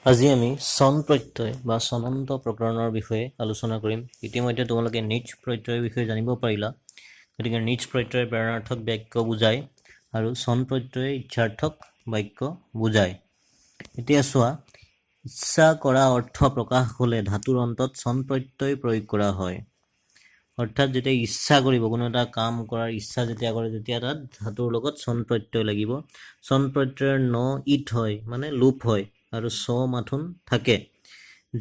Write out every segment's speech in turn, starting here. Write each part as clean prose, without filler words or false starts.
আজি আমি চন প্ৰত্যয় বা চনন্ত প্ৰকৰণৰ বিষয়ে আলোচনা কৰিম। ইতিমধ্যে তোমালোকে নিজ প্ৰত্যয়ৰ বিষয়ে জানিব পাৰিলা। গতিকে নিজ প্ৰত্যয় প্ৰেৰণাৰ্থক বাক্য বুজায় আৰু চন প্ৰত্যয় ইচ্ছাৰ্থক বাক্য বুজায়। এতিয়া চোৱা, ইচ্ছা কৰা অৰ্থ প্ৰকাশ হ'লে ধাতুৰ অন্তত চন প্ৰত্যয় প্ৰয়োগ কৰা হয়। অৰ্থাৎ যেতিয়া ইচ্ছা কৰিব, কোনো এটা কাম কৰাৰ ইচ্ছা যেতিয়া কৰে, তেতিয়া তাত ধাতুৰ লগত চন প্ৰত্যয় লাগিব। চন প্ৰত্যয়ৰ ন ইট হয়, মানে লোপ হয়, আৰু চ মাথোন থাকে।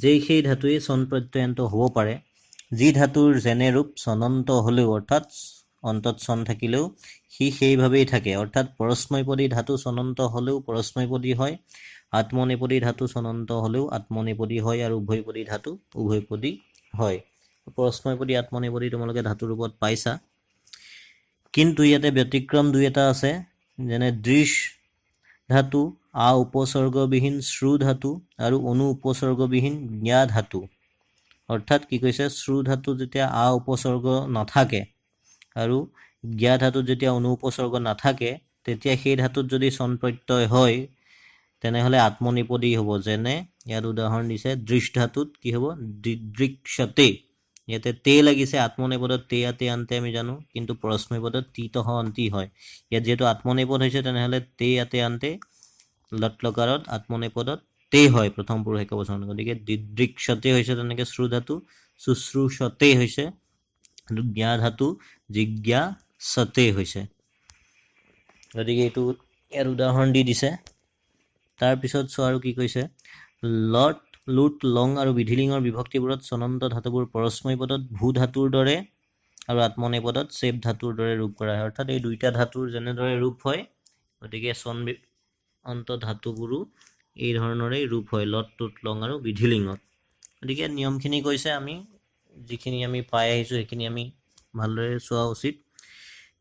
যেই সেই ধাতুৱে চন প্ৰত্যয়ন্ত হ'ব পাৰে। যি ধাতুৰ যেনে ৰূপ চনন্ত হ'লেও, অৰ্থাৎ অন্তত চন থাকিলেও সি সেইভাৱেই থাকে। অৰ্থাৎ পৰস্মৈপদী ধাতু চনন্ত হ'লেও পৰস্মৈপদী হয়, আত্মনেপদী ধাতু চনন্ত হ'লেও আত্মনেপদী হয়, আৰু উভয়পদী ধাতু উভয়পদী হয়। পৰস্মৈপদী আত্মনেপদী তোমালোকে ধাতু ৰূপত পাইছা। কিন্তু ইয়াতে ব্যতিক্ৰম দুই এটা আছে, যেনে দৃশ ধাতু, আ উপসৰ্গবিহীন শ্ৰু ধাতু আৰু অনু উপসৰ্গবিহীন জ্ঞা ধাতু। অৰ্থাৎ কি কৈছে, শ্ৰু ধাতু যেতিয়া আ উপসৰ্গ নাথাকে আৰু জ্ঞা ধাতুত যেতিয়া অনু উপসৰ্গ নাথাকে, তেতিয়া সেই ধাতুত যদি চন প্ৰত্যয় হয় তেনেহ'লে আত্মনিপদী হ'ব। যেনে ইয়াত উদাহৰণ দিছে, দৃশ ধাতুত কি হ'ব, দৃক্ষতে। ইয়াতে তে লাগিছে, আত্মনেপদত তে আতে আনতে আমি জানো, কিন্তু পৰস্মৈপদত তিতহ অন্তি হয়। ইয়াত যিহেতু আত্মনেপদ হৈছে, তেনেহ'লে তে আতে আনতে লট লকাৰত আত্মনেপদত তে হয় প্ৰথম পুৰুষ একবচন। গতিকে দৃক্ষতে হৈছে তেনেকৈ শ্ৰু ধাতু, শুশ্ৰূষতে হৈছে, জ্ঞা ধাতু জিজ্ঞাসতে হৈছে। গতিকে এইটো ইয়াৰ উদাহৰণ দি দিছে। তাৰপিছত চোৱা আৰু কি কৈছে, লট, লুট, লং আৰু বিধিলিঙৰ বিভক্তিবোৰত চনন্ত ধাতুবোৰ পৰস্মৈপদত ভূ ধাতুৰ দৰে আৰু আত্মনেপদত চেপ ধাতুৰ দৰে ৰূপ কৰা হয়। অৰ্থাৎ এই দুইটা ধাতুৰ যেনেদৰে ৰূপ হয়, গতিকে চন অন্ত ধাতুবোৰো এই ধৰণৰেই ৰূপ হয়, লট, টুট, লং আৰু বিধিলিঙত। গতিকে নিয়মখিনি কৈছে, আমি যিখিনি আমি পাই আহিছোঁ সেইখিনি আমি ভালদৰে চোৱা উচিত।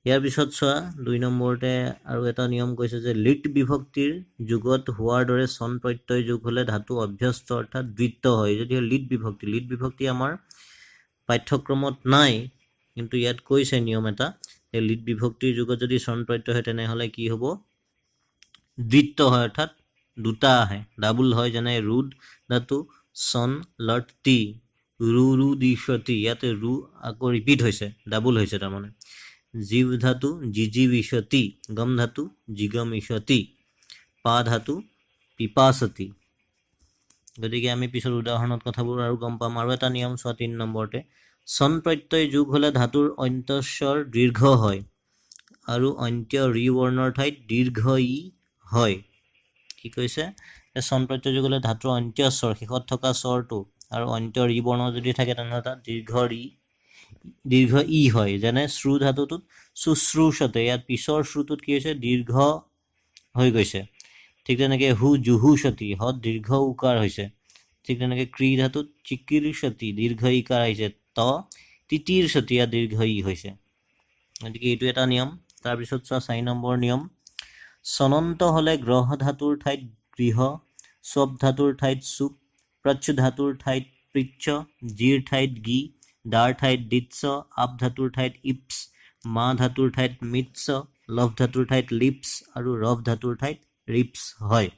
ইয়াৰ পিছত চোৱা, 2 নম্বৰতে আৰু এটা নিয়ম কৈছে যে লিট বিভক্তিৰ যুগত হোৱাৰ দৰে চন প্ৰত্যয় যুগ হ'লে ধাতু অভ্যস্ত অৰ্থাৎ দ্বিত্ব হয়। যদিও লিট বিভক্তি আমাৰ পাঠ্যক্ৰমত নাই, কিন্তু ইয়াত কৈছে নিয়ম এটা, যে লিট বিভক্তিৰ যুগত যদি চন প্ৰত্যয় হয় তেনেহ'লে কি হ'ব, দ্বিত্ব হয়, অৰ্থাৎ দুটা আহে, ডাবুল হয়। যেনে ৰুদ ধাতু চন লট তি, ৰু দিশতি, ইয়াতে ৰু আকৌ ৰিপিট হৈছে, ডাবুল হৈছে তাৰমানে। জীৱ ধাতু জিজিবিশতি, গম ধাতু জিগমিশতি, পা ধাতু পিপাসতি। গতিকে আমি পিছৰ উদাহৰণত কথাবোৰ আৰু গম পাম। আৰু এটা নিয়ম চোৱা, 3 নম্বৰতে, চন প্ৰত্যয় যুগ হ'লে ধাতুৰ অন্ত্যস্বৰ দীৰ্ঘ হয় আৰু অন্ত্য ৰি বৰ্ণৰ ঠাইত দীৰ্ঘ ই হয়। কি কৈছে, চন প্ৰত্যয় যুগ হ'লে ধাতুৰ অন্ত্যস্বৰ, শেষত থকা স্বৰটো আৰু অন্ত্য ৰি বৰ্ণ যদি থাকে তেনেহ'লে তাত দীৰ্ঘ ই হয়। যেনে শ্ৰু ধাতুটোত শুশ্ৰূষতে, ইয়াত পিছৰ শ্ৰুটোত কি হৈছে, দীৰ্ঘ হৈ গৈছে। ঠিক তেনেকৈ জুহুষতি, হত দীৰ্ঘ উকাৰ হৈছে। ঠিক তেনেকৈ ক্ৰী ধাতুত চিকিৰসতি, দীৰ্ঘ ইকাৰ আহিছে। তিতিৰ সতি, ইয়াত দীৰ্ঘ ই হৈছে। গতিকে এইটো এটা নিয়ম। তাৰপিছত চোৱা 4 নম্বৰ নিয়ম, চনন্ত হ'লে গ্ৰহ ধাতুৰ ঠাইত গৃহ, স্বপ ধাতুৰ ঠাইত চুপ, প্ৰচ্ছ ধাতুৰ ঠাইত পৃচ্ছ, জিৰ ঠাইত গি, দাৰ ঠাইত দিৎস, আপ ধাতুৰ ঠাইত ইপছ, মা ধাতুৰ ঠাইত মিৎস, লভ ধাতুৰ ঠাইত লিপছ আৰু ৰভ ধাতুৰ ঠাইত ৰিপছ হয়।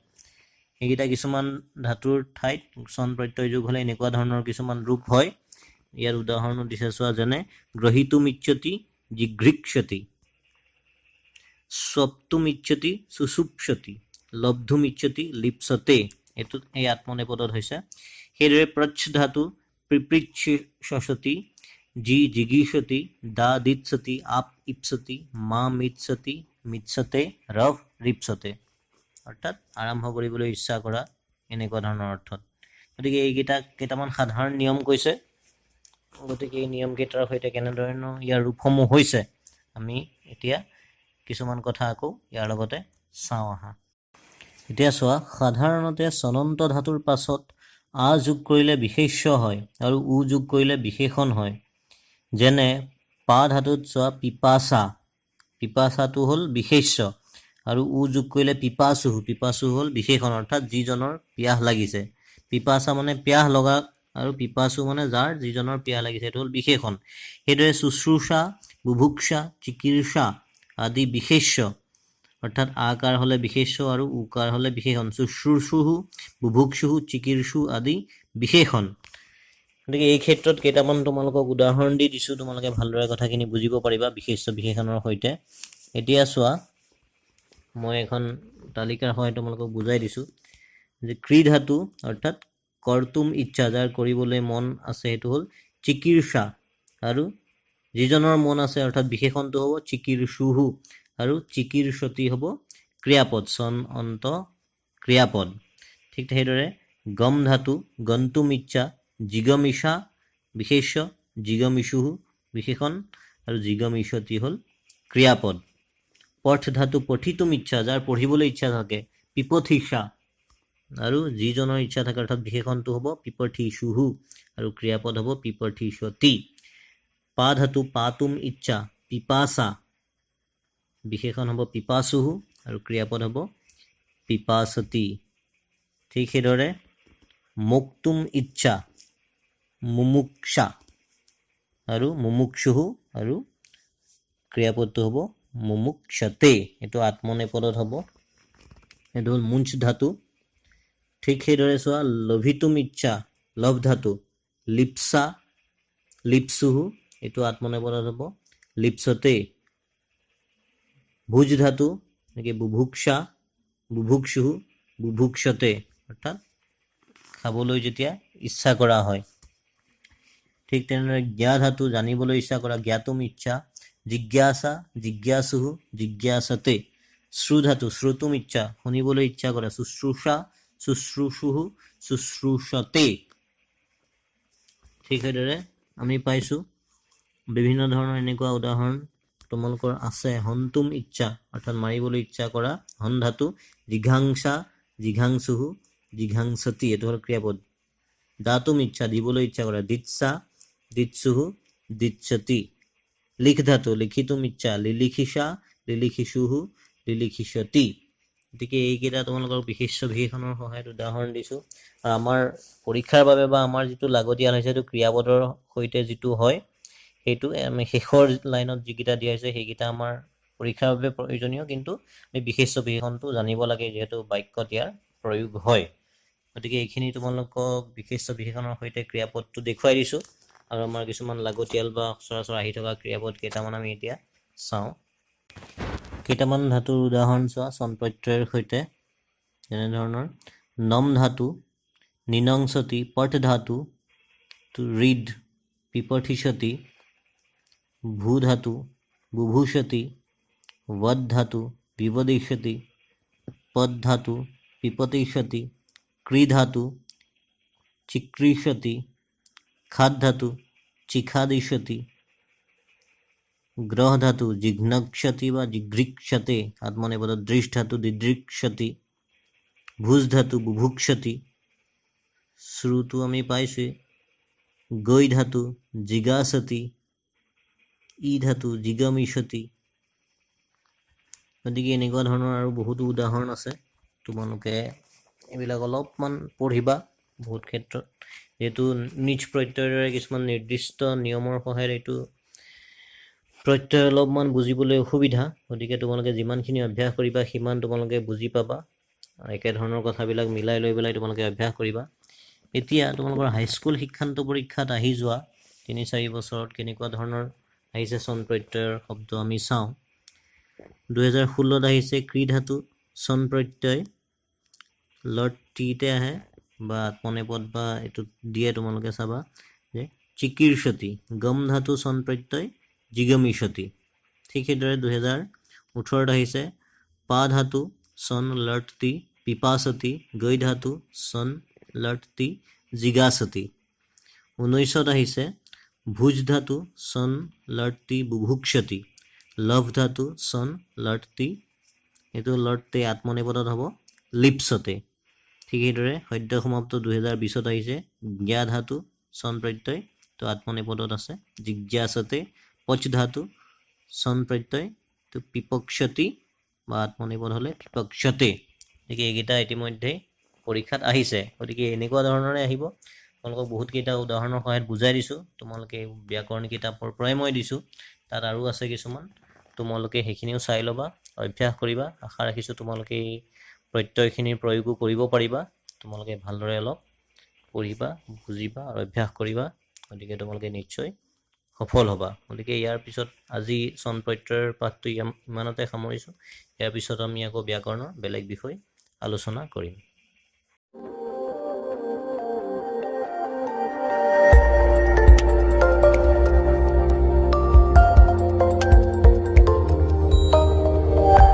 এইকেইটা কিছুমান ধাতুৰ ঠাইত চন প্ৰত্যয় যুগ হ'লে এনেকুৱা ধৰণৰ কিছুমান ৰূপ হয়। ইয়াৰ উদাহৰণো দিছে চোৱা, যেনে গ্ৰহীতুম ইচ্ছতি জিঘৃক্ষতি, স্বপ্তুম ইচ্ছতি সুষুপ্সতি, লব্ধুম ইচ্ছতি লিপ্সতে। এইটোত এই আত্মনেপদত হৈছে। সেইদৰে প্ৰচ্ছ ধাতু পিপৃচ্ছতি, জি জিগীষতি, দা দিৎসতি, আপ ইপ্সতি, মা মিৎসতি মিৎসতে, ৰভ ৰিপছতে। অৰ্থাৎ আৰম্ভ কৰিবলৈ ইচ্ছা কৰা, এনেকুৱা ধৰণৰ অৰ্থত। গতিকে এইকেইটা কেইটামান সাধাৰণ নিয়ম কৈছে। গতিকে এই নিয়মকেইটাৰ সৈতে কেনেধৰণৰ ইয়াৰ ৰূপসমূহ হৈছে, আমি এতিয়া কিছুমান কথা আকৌ ইয়াৰ লগতে চাওঁ আহা। এতিয়া চোৱা, সাধাৰণতে চনন্ত ধাতুৰ পাছত আ যোগ কৰিলে বিশেষ্য হয় আৰু উ যোগ কৰিলে বিশেষণ হয়। যেনে পা ধাতুত চোৱা, পিপাসাটো হ'ল বিশেষ্য, আৰু উ যোগ কৰিলে পিপাসু হ'ল বিশেষণ, অৰ্থাৎ যিজনৰ পিয়াহ লাগিছে। পিপাসা মানে পিয়াহ লগা, আৰু পিপাসু মানে যিজনৰ পিয়াহ লাগিছে, এইটো হ'ল বিশেষণ। সেইদৰে শুশ্ৰূষা, বুভুক্ষা, চিকিৎসা আদি বিশেষ্য, অৰ্থাৎ আকাৰ হ'লে বিশেষ্য আৰু উকাৰ হ'লে বিশেষণ শুশ্ৰূষুহু বুভুক্ষুহু চিকীৰ্ষু আদি বিশেষণ গতিকে এই ক্ষেত্ৰত কেইটামান তোমালোকক উদাহৰণ দি দিছোঁ তোমালোকে ভালদৰে কথাখিনি বুজিব পাৰিবা বিশেষ্য বিশেষণৰ সৈতে এতিয়া চোৱা মই এখন তালিকাৰ সহায়ত তোমালোকক বুজাই দিছোঁ যে ক্ৰী ধাতু অৰ্থাৎ কৰ্তুম ইচ্ছা যাৰ কৰিবলৈ মন আছে সেইটো হ'ল চিকীৰ্ষা আৰু যিজনৰ মন আছে অৰ্থাৎ বিশেষণটো হ'ব চিকীৰ্ষুহু আৰু চিকীৰ্ষতি হ'ব ক্ৰিয়াপদ চন অন্ত ক্ৰিয়াপদ ঠিক সেইদৰে গম ধাতু গন্তুম ইচ্ছা জিগমিষা বিশেষ্য জিগমিষুহু বিশেষণ আৰু জিগমিষতি হ'ল ক্ৰিয়াপদ পঠ ধাতু পঠিতুম ইচ্ছা যাৰ পঢ়িবলৈ ইচ্ছা থাকে পিপথিষা আৰু যিজনৰ ইচ্ছা থাকে অৰ্থাৎ বিশেষণটো হ'ব পিপথিষুহু আৰু ক্ৰিয়াপদ হ'ব পিপথিষতি পা ধাতু পাতুম ইচ্ছা পিপাসা বিশেষণ হ'ব পিপাসুহু আৰু ক্ৰিয়াপদ হ'ব পিপাসতি ঠিক সেইদৰে মুক্তুম ইচ্ছা মুমুক্ষা আৰু মুমুক্ষুহু আৰু ক্ৰিয়াপদটো হ'ব মুমুক্ষতে এইটো আত্মনেপদত হ'ব এইটো হ'ল মুঞ্চ ধাতু ঠিক সেইদৰে চোৱা লভিতুম ইচ্ছা লভ ধাতু লিপসা লিপসুহু এইটো আত্মনেপদত হ'ব লিপসতে ভুজ ধাতু এনেকৈ বুভুক্ষা বুভুক্ষুহু বুভুক্ষতে অৰ্থাৎ খাবলৈ যেতিয়া ইচ্ছা কৰা হয় ঠিক তেনেদৰে জ্ঞা ধাতু জানিবলৈ ইচ্ছা কৰা জ্ঞাতুম ইচ্ছা জিজ্ঞাসা জিজ্ঞাসুহু জিজ্ঞাসতে শ্ৰু ধাতু শ্ৰোতুম ইচ্ছা শুনিবলৈ ইচ্ছা কৰা শুশ্ৰূষা শুশ্ৰূষুহু শুশ্ৰূষতে ঠিক সেইদৰে আমি পাইছোঁ বিভিন্ন ধৰণৰ এনেকুৱা উদাহৰণ তোমালোকৰ আছে হন্তুম ইচ্ছা অৰ্থাৎ মাৰিবলৈ ইচ্ছা কৰা হন ধাতু জিঘাংসা জিঘাংসুহু জিঘাংসতি এইটো হ'ল ক্ৰিয়াপদ দাতুম ইচ্ছা দিবলৈ ইচ্ছা কৰা দিৎসা দিৎসুহু দিৎসতি লিখ ধাতু লিখিতুম ইচ্ছা লিলিখিষা লিলিখিষুহু লিলিখিষতি গতিকে এইকেইটা তোমালোকৰ বিশেষ্য বিশেষণৰ সহায়ত উদাহৰণ দিছোঁ আৰু আমাৰ পৰীক্ষাৰ বাবে বা আমাৰ যিটো লাগতিয়াল হৈছে সেইটো ক্ৰিয়াপদৰ সৈতে যিটো হয় সেইটো আমি শেষৰ লাইনত যিকেইটা দিয়া হৈছে সেইকেইটা আমাৰ পৰীক্ষাৰ বাবে প্ৰয়োজনীয় কিন্তু আমি বিশেষ্য বিশেষণটো জানিব লাগে যিহেতু বাক্যত ইয়াৰ প্ৰয়োগ হয় গতিকে এইখিনি তোমালোকক বিশেষ্য বিশেষণৰ সৈতে ক্ৰিয়াপদটো দেখুৱাই দিছোঁ আৰু আমাৰ কিছুমান লাগতিয়াল বা সচৰাচৰ আহি থকা ক্ৰিয়াপদ কেইটামান আমি এতিয়া চাওঁ কেইটামান ধাতুৰ উদাহৰণ চোৱা চন প্ৰত্যয়ৰ সৈতে যেনেধৰণৰ নম ধাতু নিনংসতি পঠ ধাতু ৰিড পিপঠিষতি ভূ ধাতু বুভূষতি वद धातु विवदिष्यति पद धातु पिपतिष्यति क्री धातु चिक्रीषति खाद धातु चिखादिष्यति ग्रह धातु जिघ्नक्षति वा जिघृक्षते आत्मनेपद दृष् धातु दिदृक्षति भुज धातु बुभुक्षति श्रुतु आमी पाइछे गै धातु जिगासति ই ধাতু জিগমিষতি গতিকে এনেকুৱা ধৰণৰ আৰু বহুতো উদাহৰণ আছে তোমালোকে এইবিলাক অলপমান পঢ়িবা বহুত ক্ষেত্ৰত যেহেতু নিজ প্ৰত্যয়ৰে কিছুমান নিৰ্দিষ্ট নিয়মৰ সহায়ত এইটো প্ৰত্যয় অলপমান বুজিবলৈ অসুবিধা গতিকে তোমালোকে যিমানখিনি অভ্যাস কৰিবা সিমান তোমালোকে বুজি পাবা একেধৰণৰ কথাবিলাক মিলাই লৈ পেলাই তোমালোকে অভ্যাস কৰিবা এতিয়া তোমালোকৰ হাইস্কুল শিক্ষান্ত পৰীক্ষাত আহি যোৱা ৩-৪ বছৰত কেনেকুৱা ধৰণৰ আহিছে চন প্ৰত্যয়ৰ শব্দ আমি চাওঁ 2016 আহিছে ক্ৰী ধাতু চন প্ৰত্যয় লট টিতে আহে বা আত্মনেপদ বা এইটো দিয়ে তোমালোকে চাবা যে চিকীৰ্ষতি গম ধাতু চন প্ৰত্যয় জিগমিষতি ঠিক সেইদৰে 2018 আহিছে পা ধাতু চন লট টি পিপাসতি গৈ ধাতু চন লট টি জিগাসতি 19 আহিছে ভুজ ধাতু চন লট টি বুভুক্ষতি লভ ধাতু চন লট টি এইটো লট টি আত্মনেপদত হ'ব লিপসতে ঠিক সেইদৰে সদ্য সমাপ্ত 2020 আহিছে জ্ঞা ধাতু চন প্ৰত্যয় তো আত্মনেপদত আছে জিজ্ঞাসতে পচ ধাতু চন প্ৰত্যয় তো পিপক্ষতি বা আত্মনেপদ হ'লে পিপক্ষতে গতিকে এইকেইটা ইতিমধ্যে পৰীক্ষাত আহিছে গতিকে এনেকুৱা ধৰণৰে আহিব তোমালোকক বহুতকেইটা উদাহৰণৰ সহায়ত বুজাই দিছোঁ তোমালোকে ব্যাকৰণ কিতাপৰ পৰাই মই দিছোঁ তাত আৰু আছে কিছুমান তোমালোকে সেইখিনিও চাই ল'বা অভ্যাস কৰিবা। আশা ৰাখিছোঁ তোমালোকে এই প্ৰত্যয়খিনিৰ প্ৰয়োগো কৰিব পাৰিবা। তোমালোকে ভালদৰে অলপ পঢ়িবা, বুজিবা আৰু অভ্যাস কৰিবা। গতিকে তোমালোকে নিশ্চয় সফল হ'বা। গতিকে ইয়াৰ পিছত আজি চন প্ৰত্যয়ৰ পাঠটো ইমানতে সামৰিছোঁ। ইয়াৰ পিছত আমি আকৌ ব্যাকৰণৰ বেলেগ বিষয় আলোচনা কৰিম।